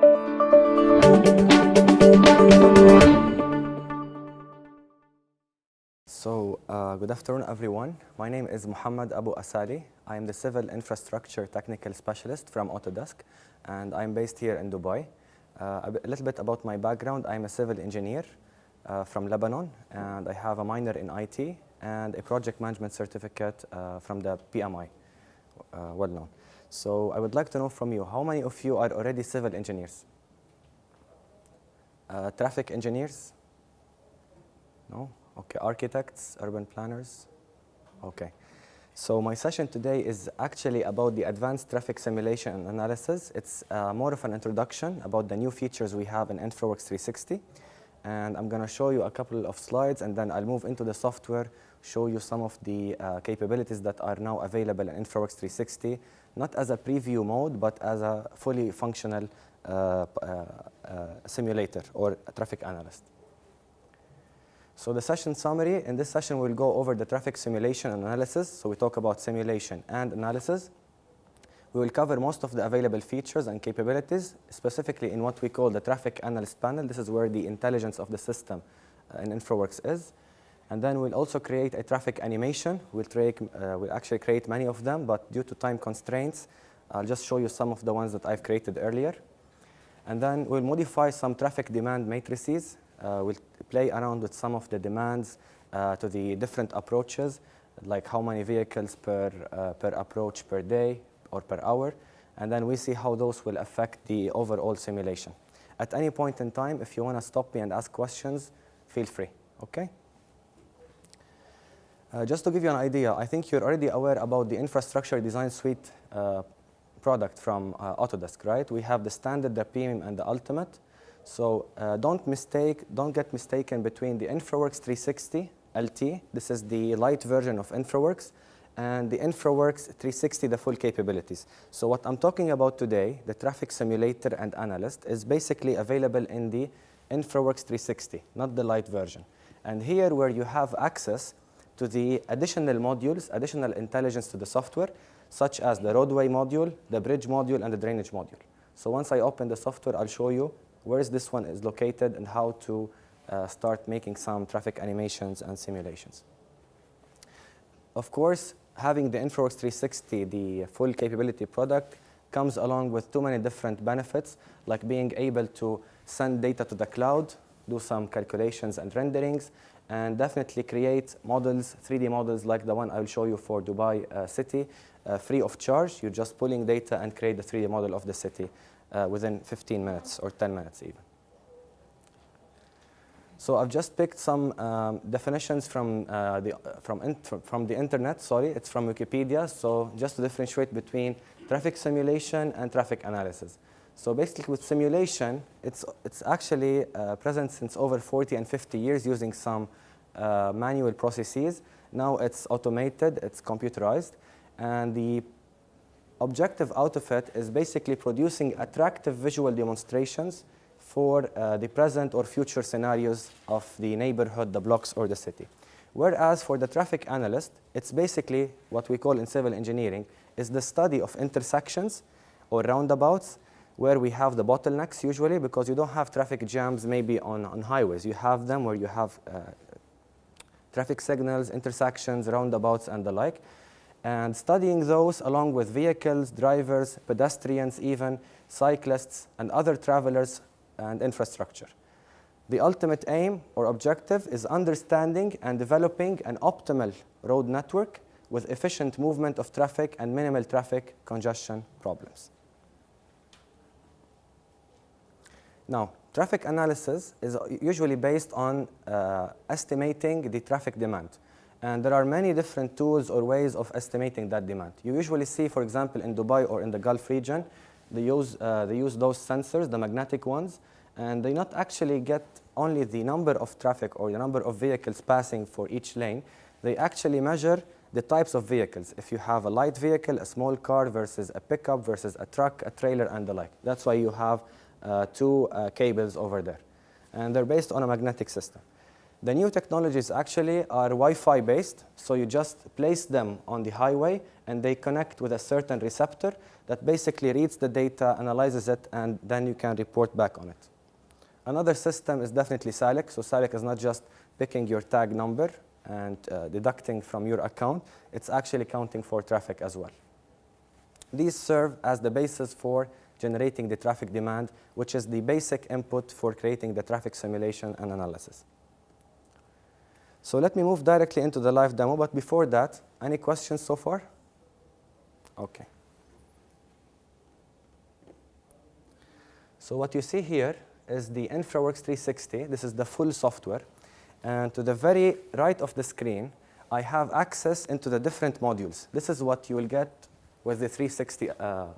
So, good afternoon, everyone. My name is Mohammad Abou Assali. I am the Civil Infrastructure Technical Specialist from Autodesk, and I'm based here in Dubai. A little bit about my background. I'm a civil engineer from Lebanon, and I have a minor in IT and a project management certificate from the PMI, well known. So I would like to know from you, how many of you are already civil engineers? Traffic engineers? No? Okay, architects, urban planners? Okay. So my session today is actually about the advanced traffic simulation and analysis. It's more of an introduction about the new features we have in Infraworks 360. And I'm going to show you a couple of slides, and then I'll move into the software, show you some of the capabilities that are now available in Infraworks 360, not as a preview mode, but as a fully functional simulator or a traffic analyst. So the session summary, in this session we'll go over the traffic simulation and analysis. So we talk about simulation and analysis. We will cover most of the available features and capabilities, specifically in what we call the traffic analyst panel. This is where the intelligence of the system in Infraworks is. And then we'll also create a traffic animation. We'll actually create many of them, but due to time constraints, I'll just show you some of the ones that I've created earlier. And then we'll modify some traffic demand matrices. We'll play around with some of the demands to the different approaches, like how many vehicles per approach per day or per hour. And then we see how those will affect the overall simulation. At any point in time, if you want to stop me and ask questions, feel free, okay? Just to give you an idea, I think you're already aware about the Infrastructure Design Suite product from Autodesk, right? We have the Standard, the Premium, and the Ultimate. So don't get mistaken between the Infraworks 360 LT, this is the light version of Infraworks, and the Infraworks 360, the full capabilities. So what I'm talking about today, the traffic simulator and analyst, is basically available in the Infraworks 360, not the light version. And here where you have access to the additional modules, additional intelligence to the software, such as the roadway module, the bridge module, and the drainage module. So once I open the software, I'll show you where this one is located and how to start making some traffic animations and simulations. Of course, having the Infraworks 360, the full capability product, comes along with too many different benefits, like being able to send data to the cloud, do some calculations and renderings, and definitely create models, 3D models like the one I'll show you for Dubai city, free of charge. You're just pulling data and create the 3D model of the city within 15 minutes or 10 minutes even. So I've just picked some definitions from the internet. Sorry, it's from Wikipedia. So just to differentiate between traffic simulation and traffic analysis. So basically with simulation, it's actually present since over 40 and 50 years using some manual processes. Now it's automated, it's computerized, and the objective out of it is basically producing attractive visual demonstrations for the present or future scenarios of the neighborhood, the blocks, or the city. Whereas for the traffic analyst, it's basically what we call in civil engineering is the study of intersections or roundabouts where we have the bottlenecks usually, because you don't have traffic jams maybe on highways. You have them where you have traffic signals, intersections, roundabouts, and the like. And studying those along with vehicles, drivers, pedestrians even, cyclists, and other travelers and infrastructure. The ultimate aim or objective is understanding and developing an optimal road network with efficient movement of traffic and minimal traffic congestion problems. Now, traffic analysis is usually based on estimating the traffic demand. And there are many different tools or ways of estimating that demand. You usually see, for example, in Dubai or in the Gulf region, they use those sensors, the magnetic ones, and they not actually get only the number of traffic or the number of vehicles passing for each lane. They actually measure the types of vehicles. If you have a light vehicle, a small car versus a pickup versus a truck, a trailer, and the like. That's why you have two cables over there. And they're based on a magnetic system. The new technologies actually are Wi-Fi based, so you just place them on the highway and they connect with a certain receptor that basically reads the data, analyzes it, and then you can report back on it. Another system is definitely Salik. So Salik is not just picking your tag number and deducting from your account. It's actually counting for traffic as well. These serve as the basis for generating the traffic demand, which is the basic input for creating the traffic simulation and analysis. So let me move directly into the live demo. But before that, any questions so far? OK. So what you see here is the Infraworks 360. This is the full software. And to the very right of the screen, I have access into the different modules. This is what you will get with the 360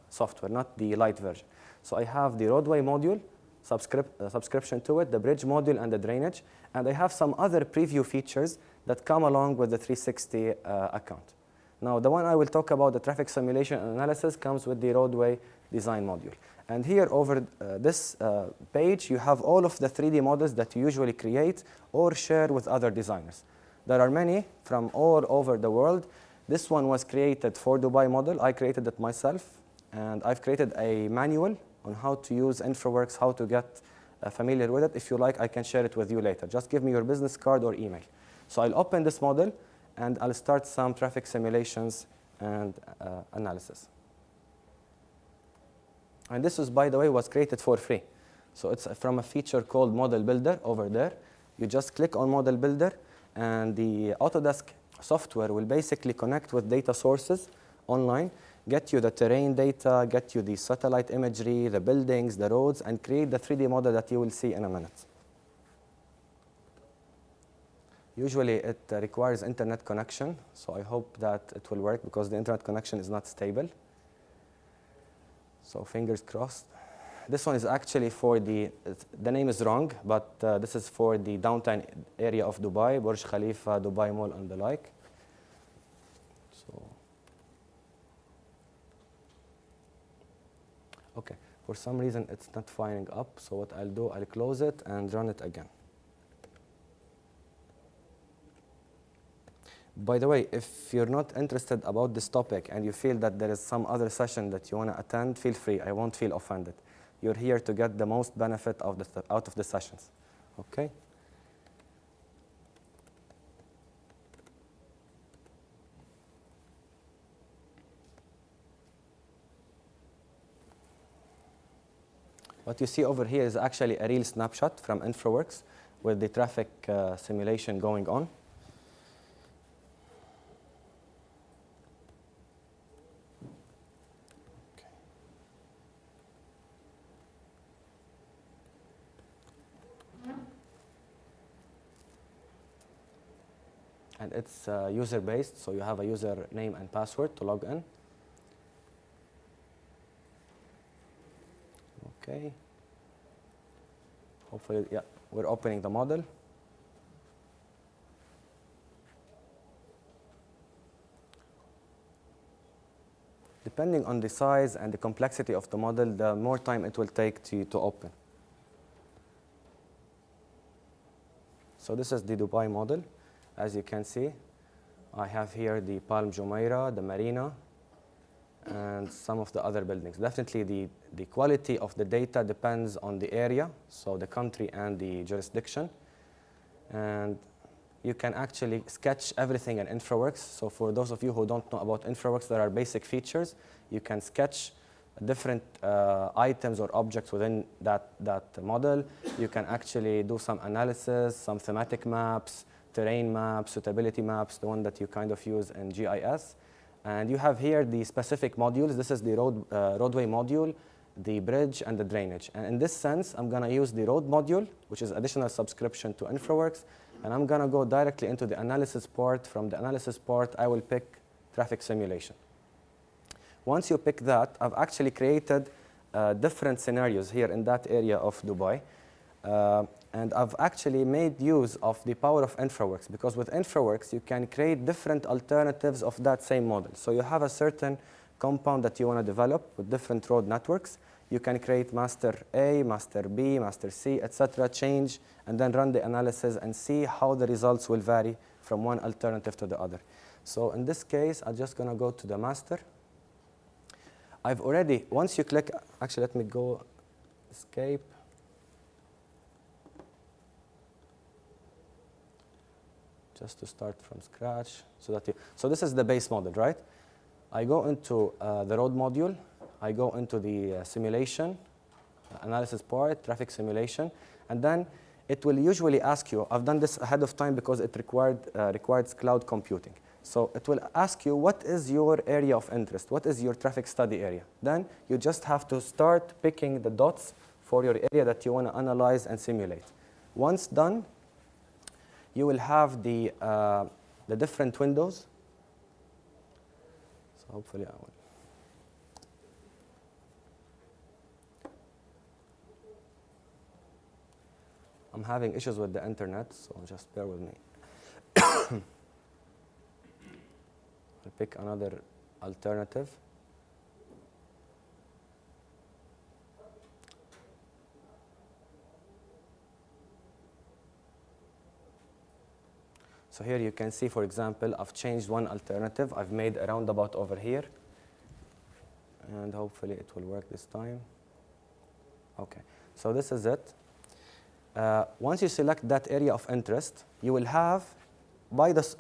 software, not the light version. So I have the roadway module, subscription to it, the bridge module, and the drainage. And I have some other preview features that come along with the 360 account. Now, the one I will talk about, the traffic simulation and analysis, comes with the roadway design module. And here over this page, you have all of the 3D models that you usually create or share with other designers. There are many from all over the world. This one was created for Dubai model. I created it myself. And I've created a manual on how to use Infraworks, how to get familiar with it. If you like, I can share it with you later. Just give me your business card or email. So I'll open this model, and I'll start some traffic simulations and analysis. And this is, by the way, was created for free. So it's from a feature called Model Builder over there. You just click on Model Builder, and the Autodesk software will basically connect with data sources online, get you the terrain data, get you the satellite imagery, the buildings, the roads, and create the 3D model that you will see in a minute. Usually, it requires internet connection, so I hope that it will work because the internet connection is not stable. So fingers crossed. This one is actually for the name is wrong, but this is for the downtown area of Dubai, Burj Khalifa, Dubai Mall, and the like. So, OK, for some reason, it's not firing up. So what I'll do, I'll close it and run it again. By the way, if you're not interested about this topic and you feel that there is some other session that you want to attend, feel free. I won't feel offended. You're here to get the most benefit out of the sessions. OK? What you see over here is actually a real snapshot from Infraworks with the traffic simulation going on. And it's user-based, so you have a user name and password to log in. OK. Hopefully, yeah, we're opening the model. Depending on the size and the complexity of the model, the more time it will take to open. So this is the Dubai model. As you can see, I have here the Palm Jumeirah, the Marina, and some of the other buildings. Definitely, the quality of the data depends on the area, so the country and the jurisdiction. And you can actually sketch everything in Infraworks. So for those of you who don't know about Infraworks, there are basic features. You can sketch different items or objects within that model. You can actually do some analysis, some thematic maps, terrain maps, suitability maps, the one that you kind of use in GIS. And you have here the specific modules. This is the roadway module, the bridge, and the drainage. And in this sense, I'm going to use the road module, which is additional subscription to Infraworks. And I'm going to go directly into the analysis part. From the analysis part, I will pick traffic simulation. Once you pick that, I've actually created different scenarios here in that area of Dubai. And I've actually made use of the power of Infraworks, because with Infraworks, you can create different alternatives of that same model. So you have a certain compound that you want to develop with different road networks. You can create master A, master B, master C, etc., change, and then run the analysis and see how the results will vary from one alternative to the other. So in this case, I'm just going to go to the master. I've already, once you click, actually let me go escape. Just to start from scratch, so this is the base model, right? I go into the road module, I go into the simulation, analysis part, traffic simulation, and then it will usually ask you, I've done this ahead of time because it requires cloud computing. So it will ask you, what is your area of interest? What is your traffic study area? Then you just have to start picking the dots for your area that you want to analyze and simulate. Once done, you will have the different windows. So hopefully I will. I'm having issues with the internet, so just bear with me. I'll pick another alternative. So here you can see, for example, I've changed one alternative. I've made a roundabout over here. And hopefully it will work this time. OK, so this is it. Once you select that area of interest, you will have,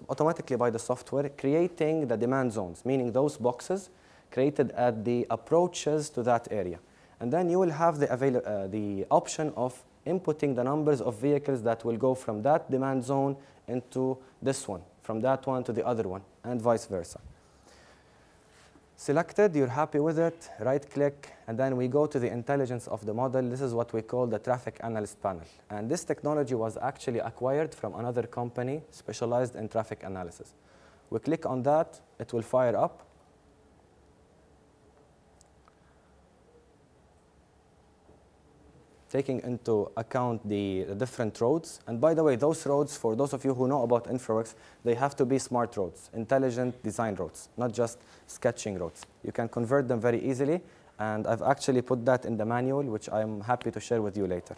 automatically by the software, creating the demand zones, meaning those boxes created at the approaches to that area. And then you will have the option of inputting the numbers of vehicles that will go from that demand zone into this one, from that one to the other one, and vice versa. Selected, you're happy with it, right-click, and then we go to the intelligence of the model. This is what we call the Traffic Analyst panel. And this technology was actually acquired from another company specialized in traffic analysis. We click on that, it will fire up. Taking into account the different roads. And by the way, those roads, for those of you who know about Infraworks, they have to be smart roads, intelligent design roads, not just sketching roads. You can convert them very easily, and I've actually put that in the manual, which I'm happy to share with you later.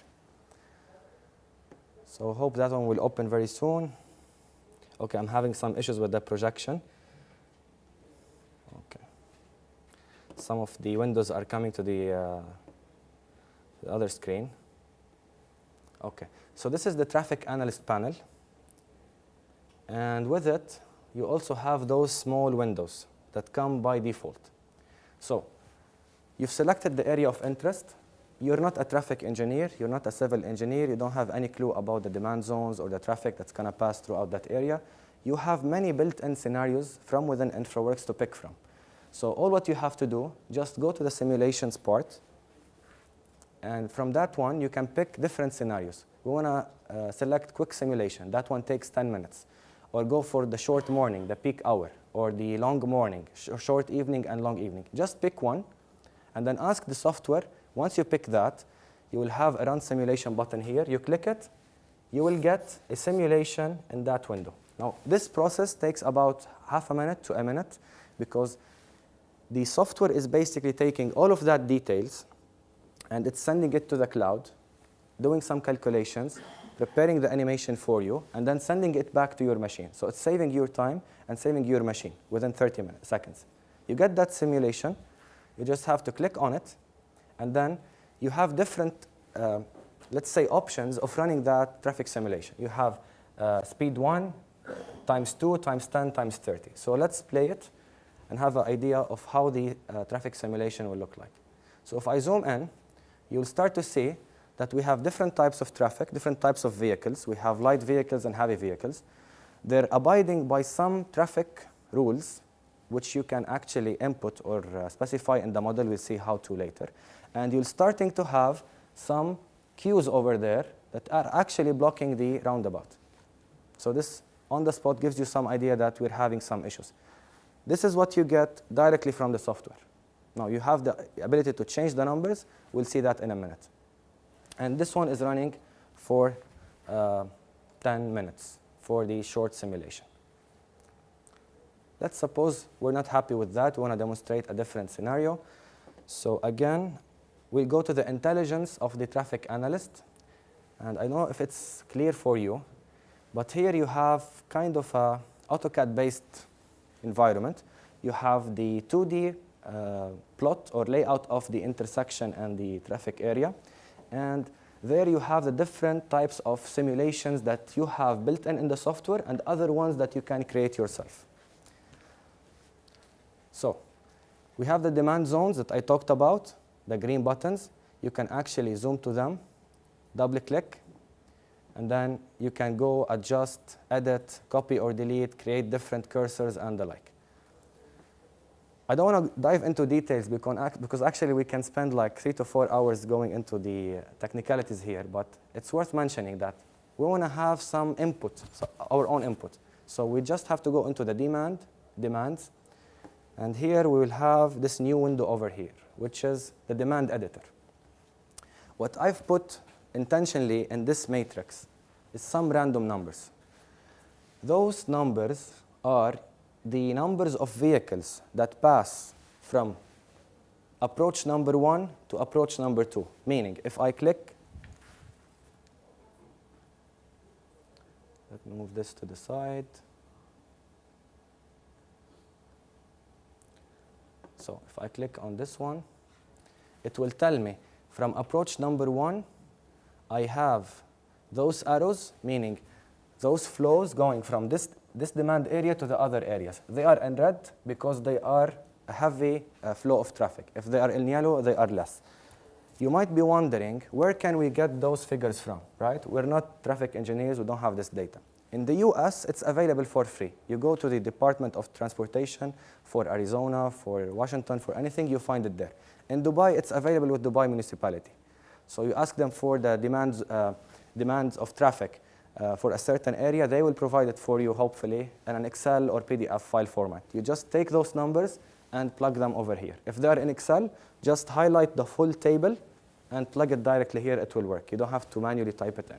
So hope that one will open very soon. OK, I'm having some issues with the projection. OK. Some of the windows are coming to the other screen. OK, so this is the Traffic Analyst panel. And with it, you also have those small windows that come by default. So you've selected the area of interest. You're not a traffic engineer. You're not a civil engineer. You don't have any clue about the demand zones or the traffic that's going to pass throughout that area. You have many built-in scenarios from within Infraworks to pick from. So all what you have to do, just go to the simulations part. And from that one, you can pick different scenarios. We want to select quick simulation. That one takes 10 minutes. Or go for the short morning, the peak hour, or the long morning, short evening and long evening. Just pick one, and then ask the software. Once you pick that, you will have a Run Simulation button here. You click it, you will get a simulation in that window. Now, this process takes about half a minute to a minute, because the software is basically taking all of that details, and it's sending it to the cloud, doing some calculations, preparing the animation for you, and then sending it back to your machine. So it's saving your time and saving your machine within 30 seconds. You get that simulation. You just have to click on it, and then you have different, let's say, options of running that traffic simulation. You have speed 1, times 2, times 10, times 30. So let's play it and have an idea of how the traffic simulation will look like. So if I zoom in, you'll start to see that we have different types of traffic, different types of vehicles. We have light vehicles and heavy vehicles. They're abiding by some traffic rules, which you can actually input or specify in the model. We'll see how to later. And you're starting to have some queues over there that are actually blocking the roundabout. So this, on the spot, gives you some idea that we're having some issues. This is what you get directly from the software. Now, you have the ability to change the numbers. We'll see that in a minute. And this one is running for 10 minutes for the short simulation. Let's suppose we're not happy with that. We want to demonstrate a different scenario. So again, we'll go to the intelligence of the traffic analyst. And I don't know if it's clear for you, but here you have kind of a AutoCAD-based environment, you have the 2D plot or layout of the intersection and the traffic area. And there you have the different types of simulations that you have built in the software and other ones that you can create yourself. So we have the demand zones that I talked about, the green buttons. You can actually zoom to them, double click, and then you can go adjust, edit, copy or delete, create different cursors and the like. I don't want to dive into details because actually we can spend like 3 to 4 hours going into the technicalities here, but it's worth mentioning that we want to have some input, so our own input. So we just have to go into the demands, and here we will have this new window over here, which is the demand editor. What I've put intentionally in this matrix is some random numbers. Those numbers are the numbers of vehicles that pass from approach number 1 to approach number 2. Meaning, if I click, let me move this to the side. So if I click on this one, it will tell me from approach number 1, I have those arrows, meaning those flows going from this demand area to the other areas. They are in red because they are a heavy flow of traffic. If they are in yellow, they are less. You might be wondering, where can we get those figures from, right? We're not traffic engineers, we don't have this data. In the US, it's available for free. You go to the Department of Transportation for Arizona, for Washington, for anything, you find it there. In Dubai, it's available with Dubai municipality. So you ask them for the demands of traffic for a certain area, they will provide it for you, hopefully, in an Excel or PDF file format. You just take those numbers and plug them over here. If they are in Excel, just highlight the full table and plug it directly here, it will work. You don't have to manually type it in.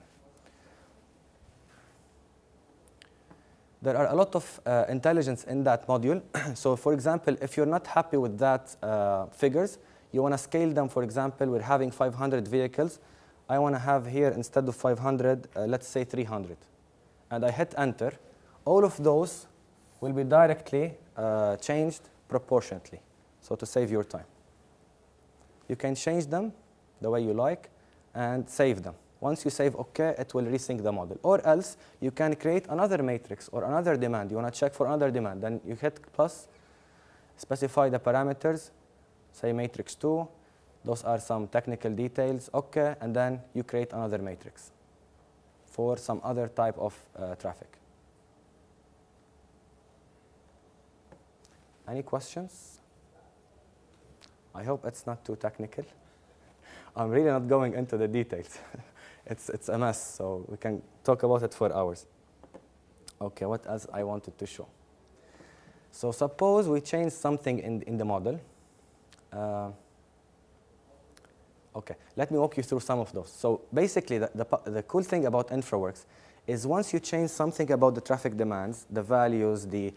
There are a lot of intelligence in that module. So for example, if you're not happy with that figures, you want to scale them. For example, we're having 500 vehicles. I want to have here, instead of 500, let's say 300. And I hit enter. All of those will be directly changed proportionately, so to save your time. You can change them the way you like and save them. Once you save OK, it will resync the model. Or else, you can create another matrix or another demand. You want to check for another demand. Then you hit plus, specify the parameters, say matrix 2. Those are some technical details, OK, and then you create another matrix for some other type of traffic. Any questions? I hope it's not too technical. I'm really not going into the details. It's a mess, so we can talk about it for hours. OK, what else I wanted to show? So suppose we change something in the model. OK, let me walk you through some of those. So basically, the cool thing about Infraworks is once you change something about the traffic demands, the values, the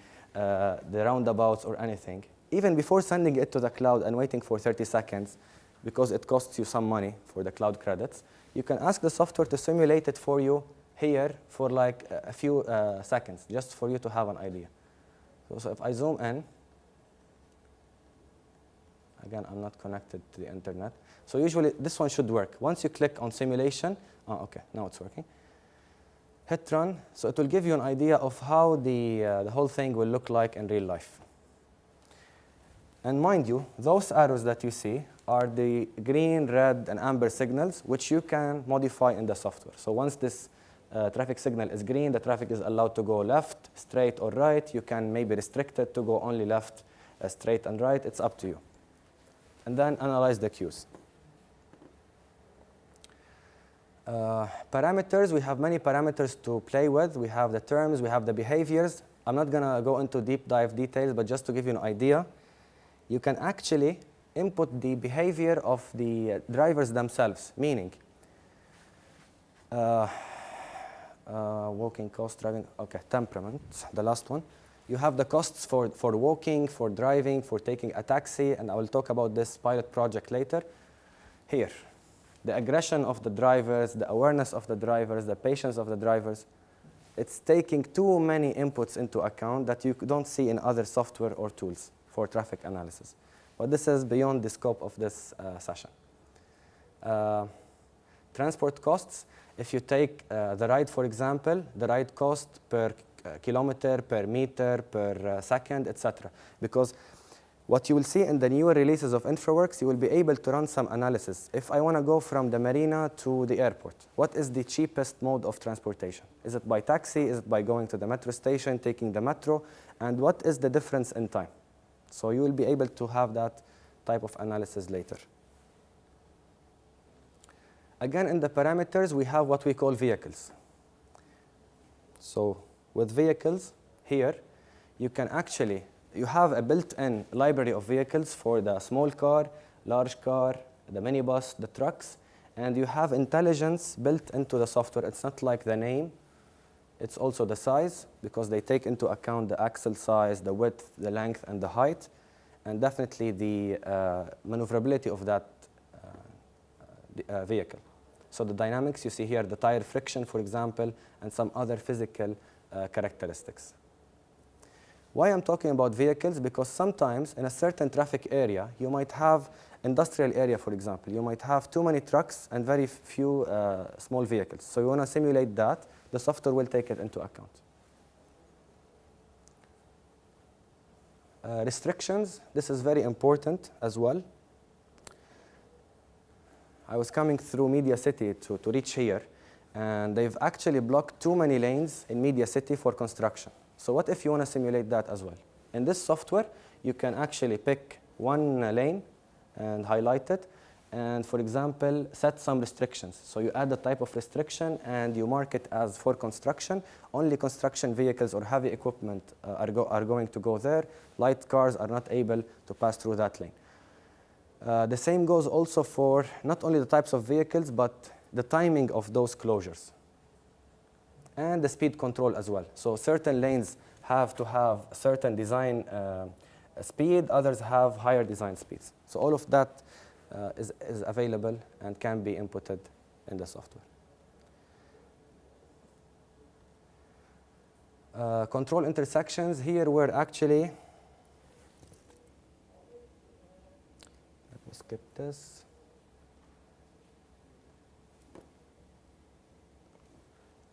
roundabouts or anything, even before sending it to the cloud and waiting for 30 seconds, because it costs you some money for the cloud credits, you can ask the software to simulate it for you here for like a few seconds, just for you to have an idea. So if I zoom in, again, I'm not connected to the internet. So usually, this one should work. Once you click on simulation, OK, now it's working. Hit run. So it will give you an idea of how the whole thing will look like in real life. And mind you, those arrows that you see are the green, red, and amber signals, which you can modify in the software. So once this traffic signal is green, the traffic is allowed to go left, straight, or right. You can maybe restrict it to go only left, straight, and right. It's up to you. And then analyze the queues. Parameters, we have many parameters to play with. We have the terms, we have the behaviors. I'm not going to go into deep dive details, but just to give you an idea, you can actually input the behavior of the drivers themselves, meaning walking, cost, driving, OK, temperament, the last one. You have the costs for walking, for driving, for taking a taxi, and I will talk about this pilot project later. Here, the aggression of the drivers, the awareness of the drivers, the patience of the drivers. it's taking too many inputs into account that you don't see in other software or tools for traffic analysis. But this is beyond the scope of this session. Transport costs, if you take the ride, for example, the ride cost per kilometer, per meter, per second, etc. Because what you will see in the newer releases of Infraworks, you will be able to run some analysis. If I want to go from the marina to the airport, what is the cheapest mode of transportation? Is it by taxi? Is it by going to the metro station, taking the metro? And what is the difference in time? So you will be able to have that type of analysis later. Again, in the parameters, we have what we call vehicles. So with vehicles here, you can actually, you have a built-in library of vehicles for the small car, large car, the minibus, the trucks, and you have intelligence built into the software. It's not like the name, it's also the size, because they take into account the axle size, the width, the length, and the height, and definitely the maneuverability of that vehicle. So the dynamics, you see here the tire friction, for example, and some other physical characteristics. Why I'm talking about vehicles? Because sometimes in a certain traffic area, you might have industrial area, for example. You might have too many trucks and very few small vehicles. So you want to simulate that. The software will take it into account. Restrictions, this is very important as well. I was coming through Media City to reach here, and they've actually blocked too many lanes in Media City for construction. So what if you want to simulate that as well? In this software, you can actually pick one lane and highlight it, and for example, set some restrictions. So you add the type of restriction, and you mark it as for construction. Only construction vehicles or heavy equipment are going to go there. Light cars are not able to pass through that lane. The same goes also for not only the types of vehicles, but the timing of those closures. And the speed control as well. So certain lanes have to have a certain design speed, others have higher design speeds. So all of that is available and can be inputted in the software. Control intersections, here we're actually, let me skip this.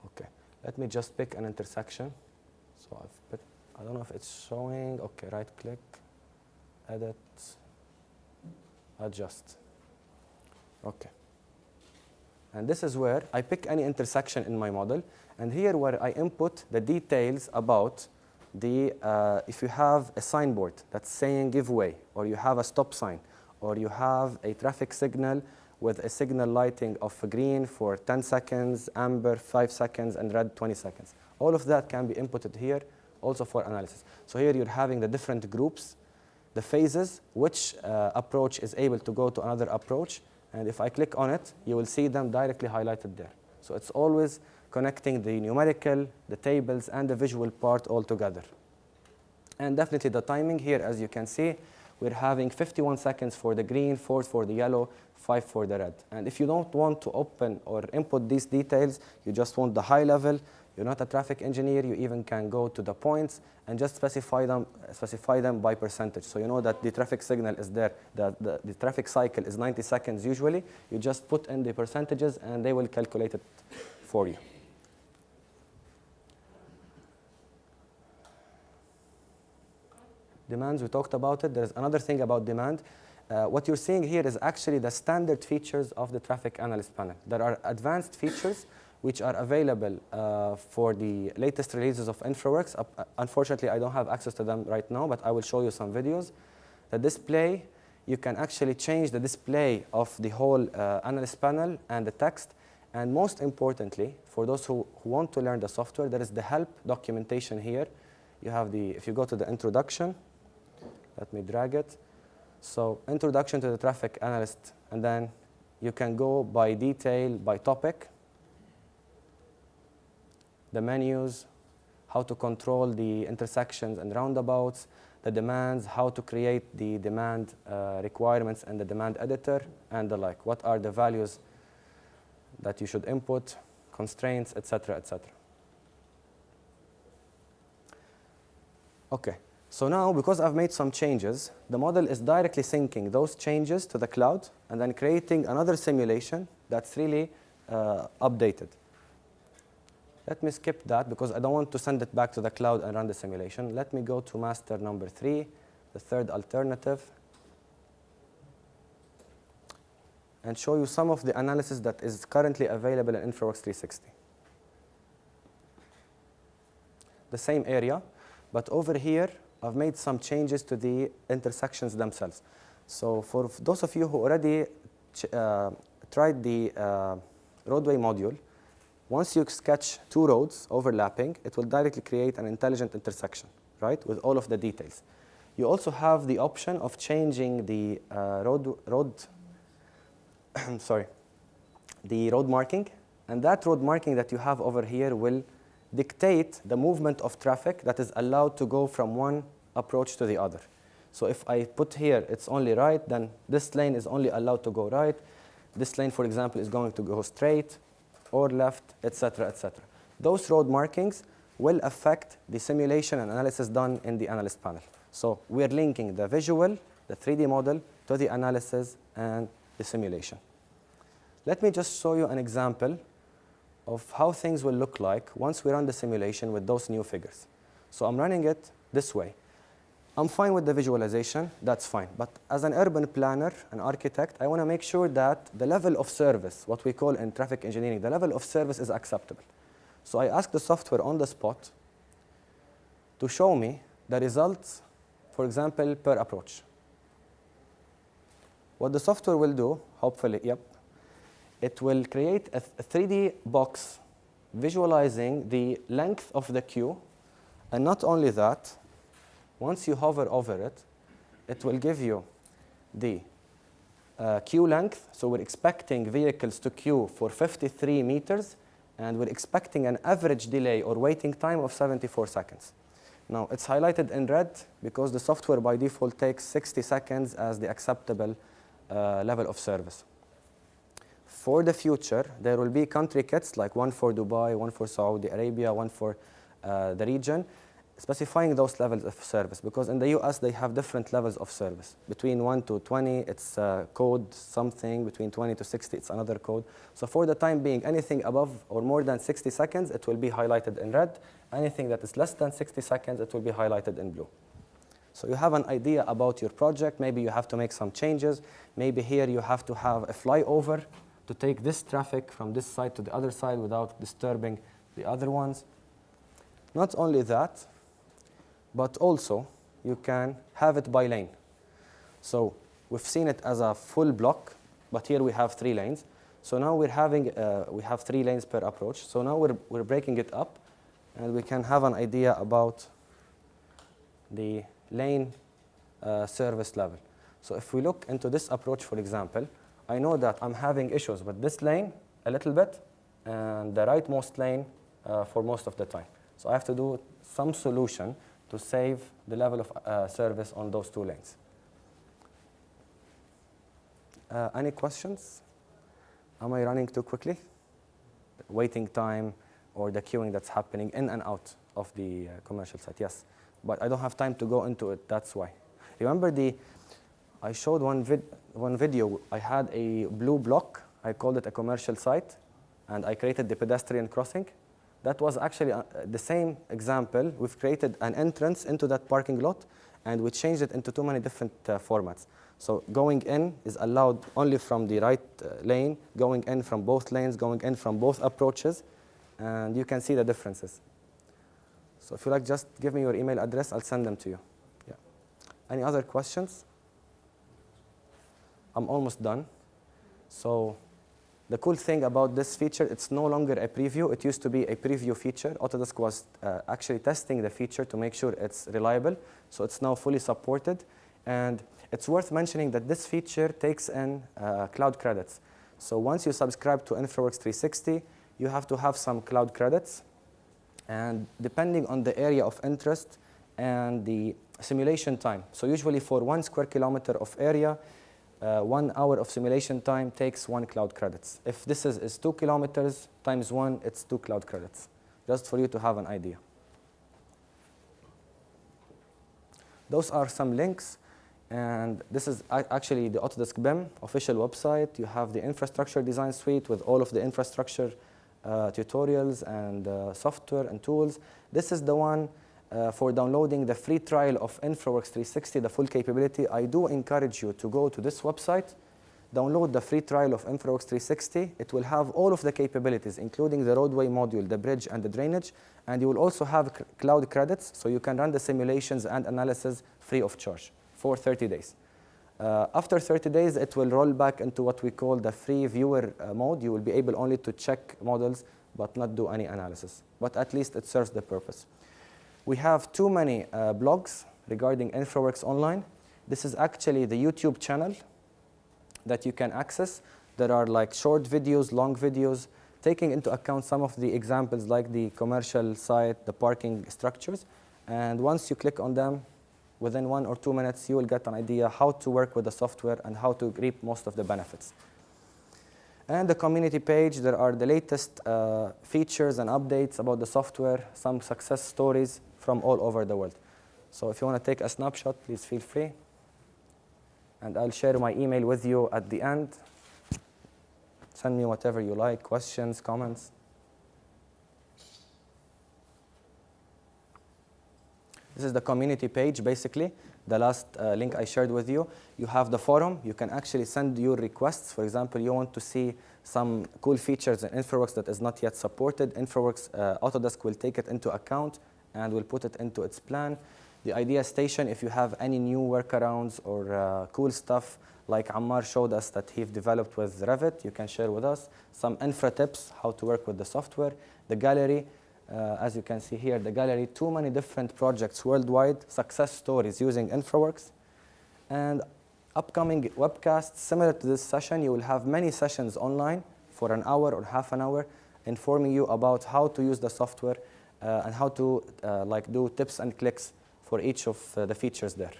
Okay, let me just pick an intersection. So I've put, I don't know if it's showing. Okay, right click, edit, adjust. Okay. And this is where I pick any intersection in my model, and here where I input the details about the, if you have a signboard that's saying give way, or you have a stop sign, or you have a traffic signal with a signal lighting of green for 10 seconds, amber 5 seconds, and red 20 seconds. All of that can be inputted here also for analysis. So here you're having the different groups, the phases, which approach is able to go to another approach. And if I click on it, you will see them directly highlighted there. So it's always connecting the numerical, the tables, and the visual part all together. And definitely the timing here, as you can see, we're having 51 seconds for the green, 4 for the yellow, 5 for the red. And if you don't want to open or input these details, you just want the high level, you're not a traffic engineer, you even can go to the points and just specify them by percentage. So you know that the traffic signal is there, the traffic cycle is 90 seconds usually. You just put in the percentages and they will calculate it for you. Demands, we talked about it. There's another thing about demand. What you're seeing here is actually the standard features of the traffic analyst panel. There are advanced features which are available for the latest releases of Infraworks. Unfortunately, I don't have access to them right now, but I will show you some videos. The display, you can actually change the display of the whole analyst panel and the text. And most importantly, for those who want to learn the software, there is the help documentation here. You have the, if you go to the introduction, let me drag it. So introduction to the traffic analyst, and then you can go by detail, by topic, the menus, how to control the intersections and roundabouts, the demands, how to create the demand requirements and the demand editor, and the like. What are the values that you should input, constraints, etc., etc. Okay, so now because I've made some changes, the model is directly syncing those changes to the cloud and then creating another simulation that's really updated. Let me skip that because I don't want to send it back to the cloud and run the simulation. Let me go to master number 3, the third alternative, and show you some of the analysis that is currently available in Infraworks 360. The same area, but over here, I've made some changes to the intersections themselves. So for those of you who already tried the roadway module, once you sketch two roads overlapping, it will directly create an intelligent intersection, right, with all of the details. You also have the option of changing the the road marking, and that road marking that you have over here will dictate the movement of traffic that is allowed to go from one approach to the other. So if I put here it's only right, then this lane is only allowed to go right. This lane, for example, is going to go straight or left, etc., etc. Those road markings will affect the simulation and analysis done in the analyst panel. So we're linking the visual, the 3D model, to the analysis and the simulation. Let me just show you an example of how things will look like once we run the simulation with those new figures. So I'm running it this way. I'm fine with the visualization, that's fine. But as an urban planner, an architect, I want to make sure that the level of service, what we call in traffic engineering, the level of service is acceptable. So I asked the software on the spot to show me the results, for example, per approach. What the software will do, hopefully, it will create a 3D box visualizing the length of the queue. And not only that, once you hover over it, it will give you the queue length. So we're expecting vehicles to queue for 53 meters, and we're expecting an average delay or waiting time of 74 seconds. Now, it's highlighted in red because the software by default takes 60 seconds as the acceptable level of service. For the future, there will be country kits like one for Dubai, one for Saudi Arabia, one for the region, specifying those levels of service, because in the US they have different levels of service. Between 1 to 20, it's code something. Between 20 to 60, it's another code. So for the time being, anything above or more than 60 seconds, it will be highlighted in red. Anything that is less than 60 seconds, it will be highlighted in blue. So you have an idea about your project. Maybe you have to make some changes. Maybe here you have to have a flyover to take this traffic from this side to the other side without disturbing the other ones. Not only that, but also you can have it by lane. So we've seen it as a full block, but here we have 3 lanes. So now we have 3 lanes per approach. So now we're breaking it up, and we can have an idea about the lane service level. So if we look into this approach, for example, I know that I'm having issues with this lane a little bit, and the rightmost lane for most of the time. So I have to do some solution to save the level of service on those 2 lanes. Any questions? Am I running too quickly? Waiting time or the queuing that's happening in and out of the commercial site? Yes, but I don't have time to go into it, that's why. Remember I showed one video. I had a blue block. I called it a commercial site, and I created the pedestrian crossing. That was actually the same example. We've created an entrance into that parking lot, and we changed it into too many different formats. So going in is allowed only from the right lane, going in from both lanes, going in from both approaches, and you can see the differences. So if you like, just give me your email address. I'll send them to you. Yeah. Any other questions? I'm almost done. So the cool thing about this feature, it's no longer a preview. It used to be a preview feature. Autodesk was actually testing the feature to make sure it's reliable. So it's now fully supported. And it's worth mentioning that this feature takes in cloud credits. So once you subscribe to Infraworks 360, you have to have some cloud credits. And depending on the area of interest and the simulation time. So usually for 1 square kilometer of area, 1 hour of simulation time takes 1 cloud credits. If this is 2 kilometers times 1, it's 2 cloud credits, just for you to have an idea. Those are some links. And this is actually the Autodesk BIM official website. You have the infrastructure design suite with all of the infrastructure tutorials and software and tools. This is the one for downloading the free trial of Infraworks 360, the full capability. I do encourage you to go to this website, download the free trial of Infraworks 360. It will have all of the capabilities, including the roadway module, the bridge, and the drainage. And you will also have cloud credits, so you can run the simulations and analysis free of charge for 30 days. After 30 days, it will roll back into what we call the free viewer mode. You will be able only to check models, but not do any analysis. But at least it serves the purpose. We have too many blogs regarding Infraworks online. This is actually the YouTube channel that you can access. There are like short videos, long videos, taking into account some of the examples like the commercial site, the parking structures. And once you click on them, within 1 or 2 minutes, you will get an idea how to work with the software and how to reap most of the benefits. And the community page, there are the latest features and updates about the software, some success stories from all over the world. So if you want to take a snapshot, please feel free. And I'll share my email with you at the end. Send me whatever you like, questions, comments. This is the community page, basically, the last link I shared with you. You have the forum. You can actually send your requests. For example, you want to see some cool features in Infraworks that is not yet supported. Infraworks Autodesk will take it into account and will put it into its plan. The idea station, if you have any new workarounds or cool stuff, like Ammar showed us that he's developed with Revit, you can share with us. Some infra tips, how to work with the software. The gallery, as you can see here, the gallery, too many different projects worldwide, success stories using Infraworks. And upcoming webcasts, similar to this session, you will have many sessions online for an hour or half an hour, informing you about how to use the software and how to like do tips and clicks for each of the features there.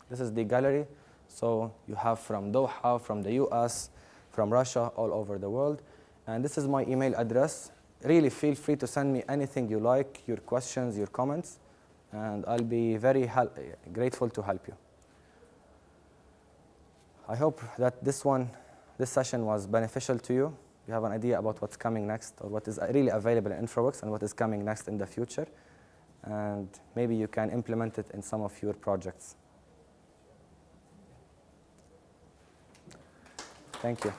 This is the gallery. So you have from Doha, from the US, from Russia, all over the world. And this is my email address. Really feel free to send me anything you like, your questions, your comments, and I'll be very grateful to help you. I hope that this session was beneficial to you. You have an idea about what's coming next, or what is really available in Infraworks and what is coming next in the future. And maybe you can implement it in some of your projects. Thank you.